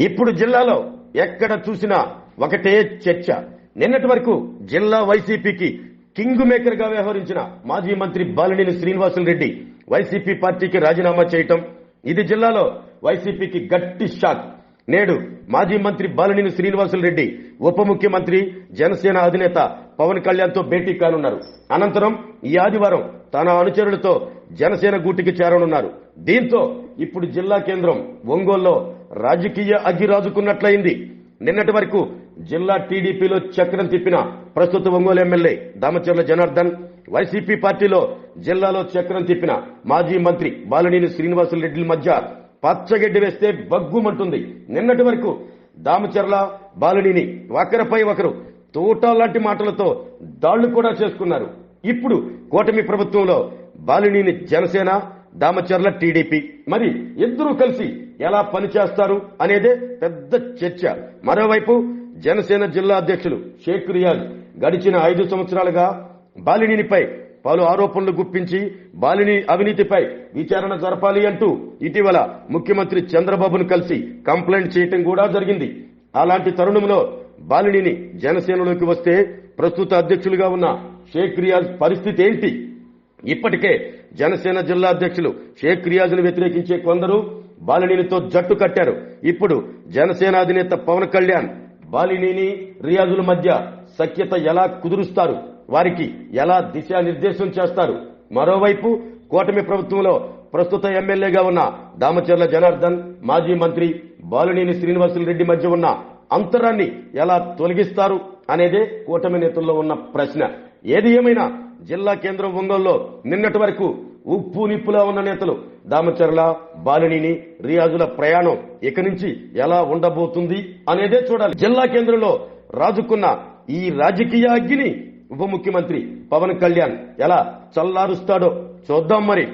ఇప్పుడు జిల్లాలో ఎక్కడ చూసినా ఒకటే చర్చ. నిన్నటి వరకు జిల్లా వైసీపీకి కింగ్ మేకర్ గా వ్యవహరించిన మాజీ మంత్రి బాలినేని శ్రీనివాసులరెడ్డి వైసీపీ పార్టీకి రాజీనామా చేయటం, ఇది జిల్లాలో వైసీపీకి గట్టి షాక్. నేడు మాజీ మంత్రి బాలినేని శ్రీనివాసులరెడ్డి ఉప ముఖ్యమంత్రి జనసేన అధినేత పవన్ కళ్యాణ్ తో భేటీ కానున్నారు. అనంతరం ఈ ఆదివారం తన అనుచరులతో జనసేన గూటికి చేరనున్నారు. దీంతో ఇప్పుడు జిల్లా కేంద్రం ఒంగోలులో రాజకీయ అగ్గిరాజుకున్నట్లయింది. నిన్నటి వరకు జిల్లా టీడీపీలో చక్రం తిప్పిన ప్రస్తుత ఒంగోలు ఎమ్మెల్యే దామచర్ల జనార్దన్, వైసీపీ పార్టీలో జిల్లాలో చక్రం తిప్పిన మాజీ మంత్రి బాలినేని శ్రీనివాసులరెడ్డి మధ్య పచ్చగడ్డి వేస్తే బగ్గుమంటుంది. నిన్నటి వరకు దామచర్ల బాలినేని ఒకరిపై ఒకరు తోటాలాంటి మాటలతో దాళ్లు కూడా చేసుకున్నారు. ఇప్పుడు కూటమి ప్రభుత్వంలో బాలినేని జనసేన, దామచర్ల టీడీపీ, మరి ఇద్దరూ కలిసి ఎలా పనిచేస్తారు అనేదే పెద్ద చర్చ. మరోవైపు జనసేన జిల్లా అధ్యక్షులు షేక్ రియాజ్ గడిచిన 5 సంవత్సరాలుగా బాలినేనిపై పలు ఆరోపణలు గుప్పించి బాలినేని అవినీతిపై విచారణ జరపాలి అంటూ ఇటీవల ముఖ్యమంత్రి చంద్రబాబును కలిసి కంప్లైంట్ చేయటం కూడా జరిగింది. అలాంటి తరుణంలో బాలినేని జనసేనలోకి వస్తే ప్రస్తుత అధ్యక్షులుగా ఉన్న షేక్ రియాజ్ పరిస్థితి ఏంటి? ఇప్పటికే జనసేన జిల్లా అధ్యక్షులు షేక్ రియాజ్ను వ్యతిరేకించే కొందరు బాలినేనితో జట్టు కట్టారు. ఇప్పుడు జనసేన అధినేత పవన్ కళ్యాణ్ బాలినేని రియాజుల మధ్య సఖ్యత ఎలా కుదురుస్తారు, వారికి ఎలా దిశానిర్దేశం చేస్తారు? మరోవైపు కూటమి ప్రభుత్వంలో ప్రస్తుత ఎమ్మెల్యేగా ఉన్న దామచర్ల జనార్దన్, మాజీ మంత్రి బాలినేని శ్రీనివాసులరెడ్డి మధ్య ఉన్న అంతరాన్ని ఎలా తొలగిస్తారు అనేదే కూటమి నేతల్లో ఉన్న ప్రశ్న. ఏది ఏమైనా జిల్లా కేంద్రం ఒంగోలులో నిన్నటి వరకు ఉప్పు నిప్పులా ఉన్న నేతలు దామచర్ల, బాలినేని రియాజుల ప్రయాణం ఇక నుంచి ఎలా ఉండబోతుంది అనేదే చూడాలి. జిల్లా కేంద్రంలో రాజుకున్న ఈ రాజకీయ అగ్గిని ఉప ముఖ్యమంత్రి పవన్ కళ్యాణ్ ఎలా చల్లారుస్తాడో చూద్దాం మరి.